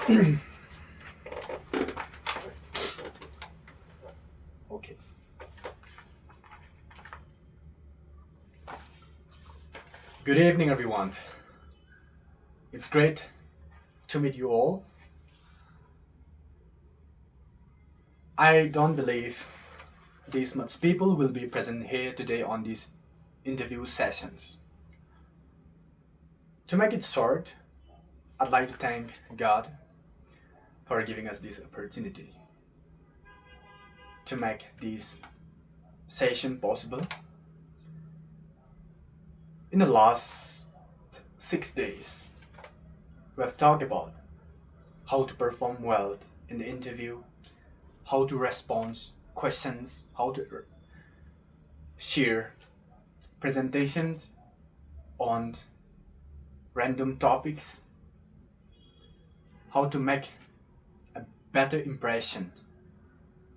Okay. Good evening, everyone. It's great to meet you all. I don't believe these much people will be present here today on these interview sessions. To make it short, I'd like to thank God for giving us this opportunity to make this session possible. In the last 6 days, we have talked about how to perform well in the interview, how to respond questions, how to share presentations on random topics, how to make a better impression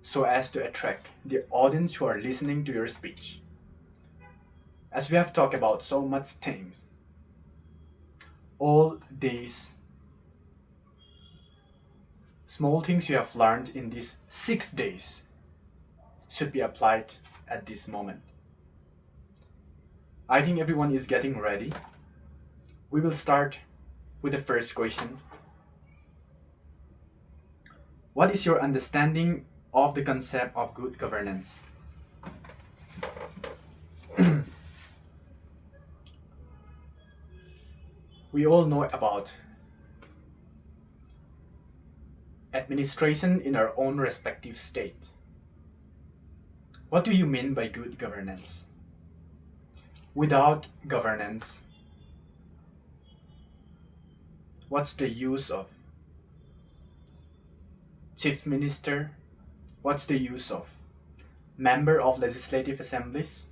so as to attract the audience who are listening to your speech. As we have talked about so much things, all these small things you have learned in these 6 days should be applied at this moment. I think everyone is getting ready. We will start with the first question. What is your understanding of the concept of good governance? We all know about administration in our own respective state. What do you mean by good governance? Without governance, what's the use of chief minister? What's the use of member of legislative assemblies?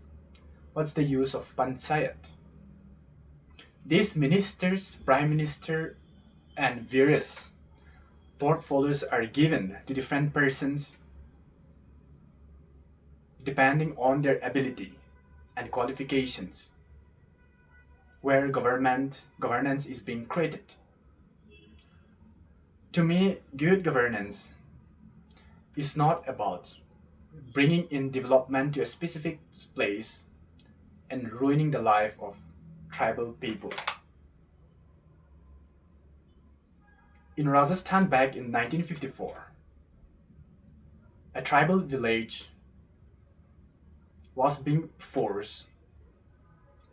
What's the use of panchayat? These ministers, prime minister, and various portfolios are given to different persons depending on their ability and qualifications, where governance is being created. To me, good governance is not about bringing in development to a specific place and ruining the life of tribal people. In Rajasthan back in 1954, a tribal village was being forced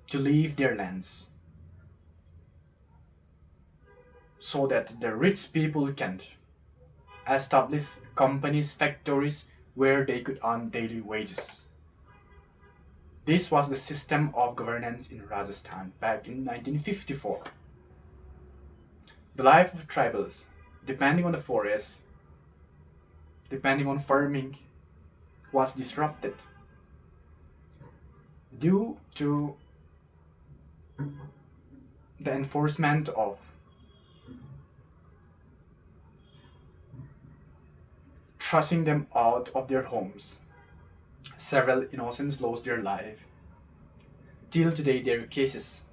to leave their lands so that the rich people can establish companies, factories where they could earn daily wages. This was the system of governance in Rajasthan back in 1954. The life of tribals, depending on the forest, depending on farming, was disrupted due to the enforcement of thrusting them out of their homes. Several innocents lost their life. Till today, their cases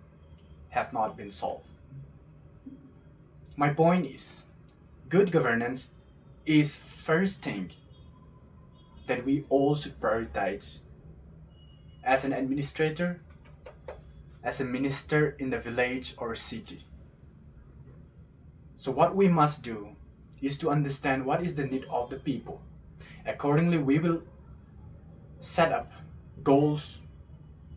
have not been solved. My point is, good governance is first thing that we all should prioritize as an administrator, as a minister in the village or city. So what we must do is to understand what is the need of the people. Accordingly, we will set up goals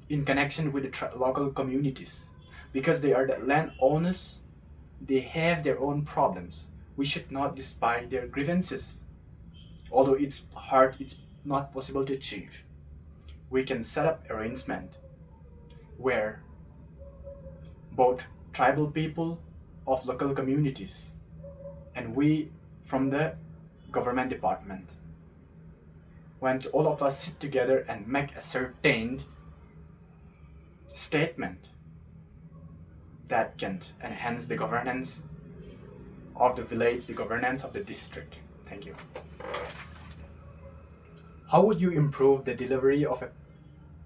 in connection with the local communities because they are the landowners. They have their own problems. We should not despise their grievances. Although it's hard, it's not possible to achieve. We can set up arrangement where both tribal people of local communities and we from the government department, when all of us sit together and make a certain statement that can enhance the governance of the village, the governance of the district. Thank you. How would you improve the delivery of a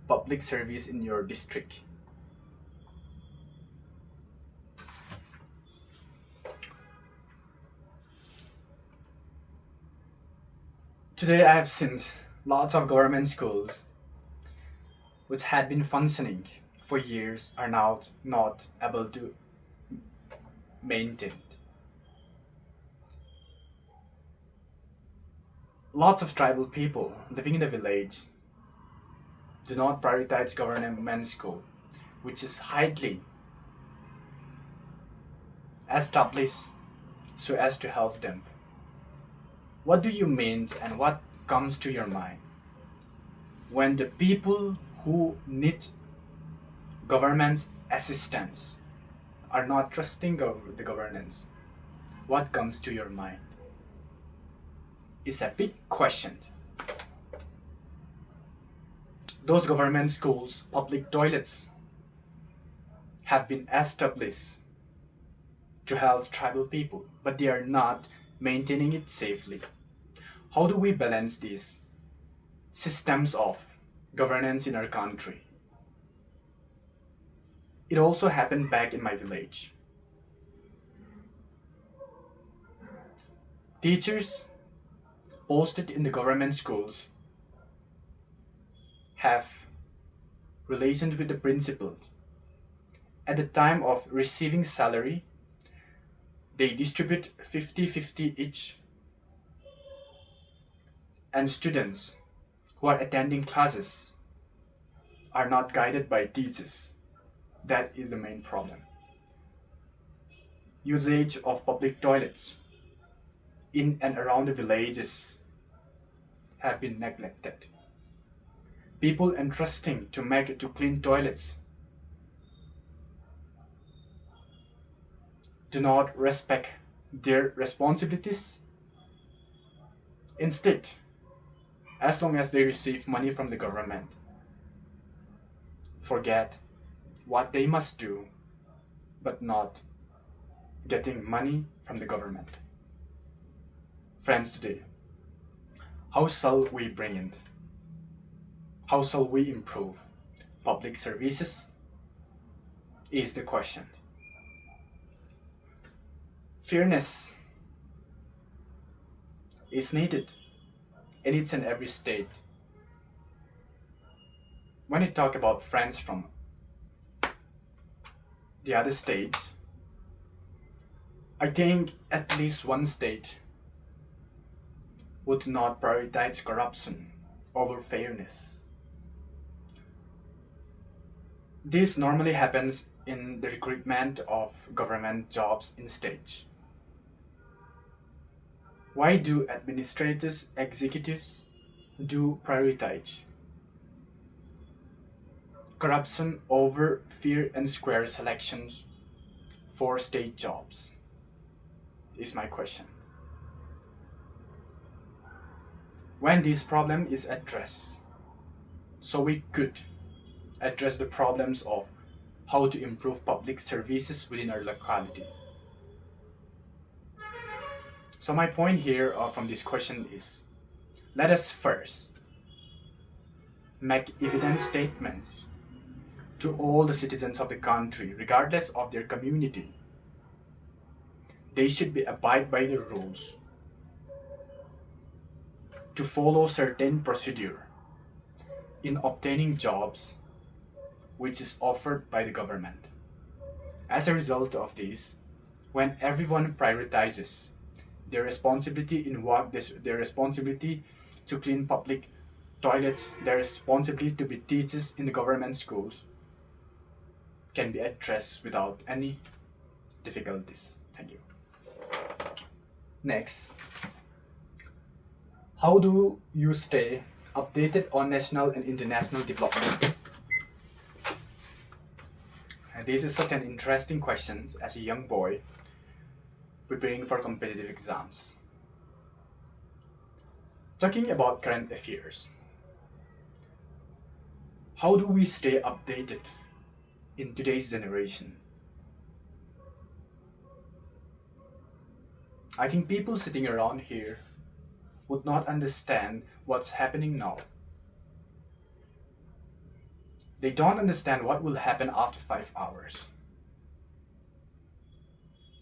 public service in your district? Today I have seen lots of government schools which had been functioning for years are now not able to maintain. Lots of tribal people living in the village do not prioritize government school, which is highly established so as to help them. What do you mean and what comes to your mind when the people who need government's assistance are not trusting the governance? What comes to your mind? It's a big question. Those government schools, public toilets have been established to help tribal people, but they are not maintaining it safely. How do we balance these systems of governance in our country? It also happened back in my village. Teachers posted in the government schools have relations with the principal. At the time of receiving salary, they distribute 50-50 each. And students who are attending classes are not guided by teachers. That is the main problem. Usage of public toilets in and around the villages have been neglected. People entrusting to clean toilets do not respect their responsibilities. Instead, as long as they receive money from the government, forget what they must do, but not getting money from the government. Friends, today, how shall we bring in? How shall we improve public services? Is the question. Fairness is needed in each and every state. When you talk about friends from the other states, I think at least one state would not prioritize corruption over fairness. This normally happens in the recruitment of government jobs in states. Why do administrators, executives do prioritize corruption over fair and square selections for state jobs? Is my question. When this problem is addressed, so we could address the problems of how to improve public services within our locality. So my point here from this question is, let us first make evident statements to all the citizens of the country, regardless of their community. They should be abide by the rules to follow certain procedure in obtaining jobs which is offered by the government. As a result of this, when everyone prioritizes their responsibility in work, their responsibility to clean public toilets, their responsibility to be teachers in the government schools can be addressed without any difficulties. Thank you. Next, how do you stay updated on national and international development? And this is such an interesting question as a young boy preparing for competitive exams. Talking about current affairs, how do we stay updated in today's generation? I think people sitting around here would not understand what's happening now. They don't understand what will happen after 5 hours.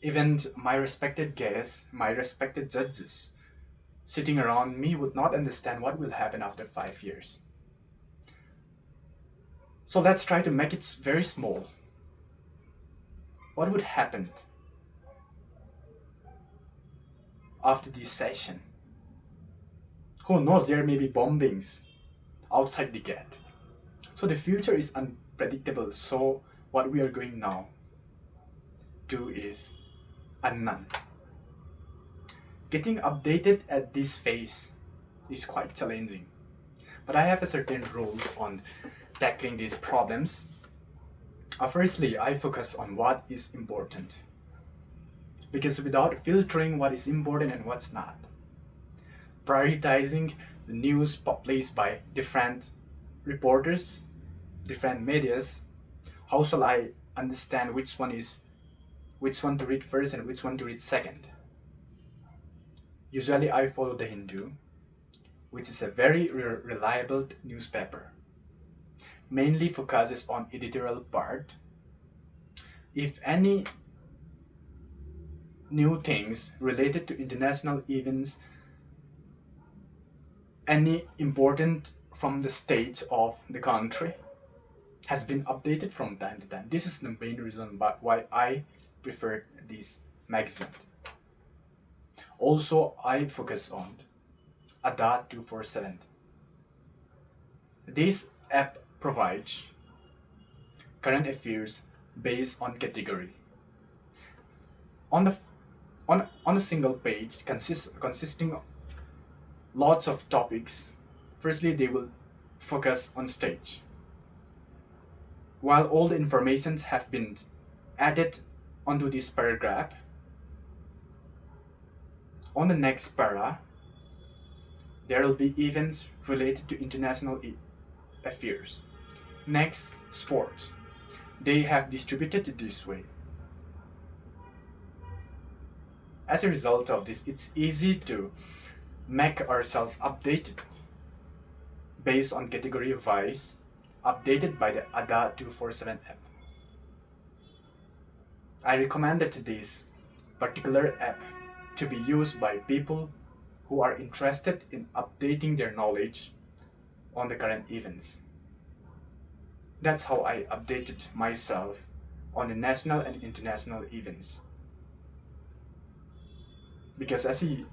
Even my respected guests, my respected judges, sitting around me would not understand what will happen after 5 years. So let's try to make it very small. What would happen after this session? Who knows, there may be bombings outside the gate. So the future is unpredictable. So what we are going now do is unknown. Getting updated at this phase is quite challenging, but I have a certain rules on tackling these problems. Firstly, I focus on what is important, because without filtering what is important and what's not, prioritizing the news published by different reporters, different medias, how shall I understand which one to read first and which one to read second? Usually I follow The Hindu, which is a very reliable newspaper. Mainly focuses on editorial part. If any new things related to international events, any important from the state of the country, has been updated from time to time. This is the main reason why I prefer this magazine. Also, I focus on Ada 247. This app provides current affairs based on category. On a single page consisting of lots of topics. Firstly, they will focus on stage. While all the informations have been added onto this paragraph, on the next para, there will be events related to international affairs. Next, sports. They have distributed it this way. As a result of this, it's easy to make ourselves updated based on category wise, updated by the Ada 247 app. I recommended this particular app to be used by people who are interested in updating their knowledge on the current events. That's how I updated myself on the national and international events. Because as a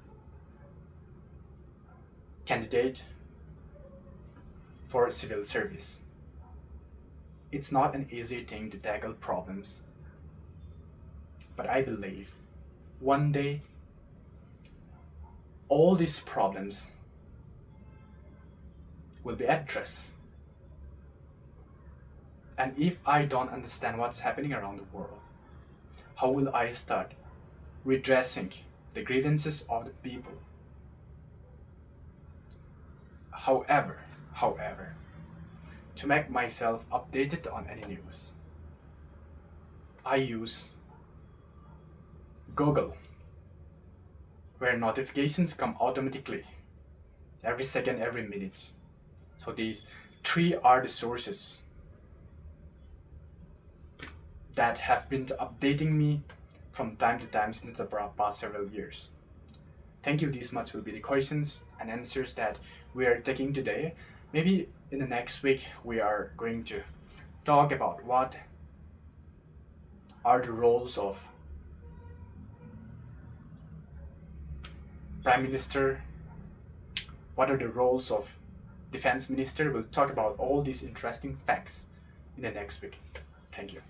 candidate for civil service, it's not an easy thing to tackle problems. But I believe one day all these problems will be addressed. And if I don't understand what's happening around the world, how will I start redressing the grievances of the people? However, to make myself updated on any news, I use Google, where notifications come automatically every second, every minute. So these three are the sources that have been updating me from time to time since the past several years. Thank you. These much will be the questions and answers that we are taking today. Maybe in the next week we are going to talk about what are the roles of Prime Minister, what are the roles of Defense Minister. We'll talk about all these interesting facts in the next week. Thank you.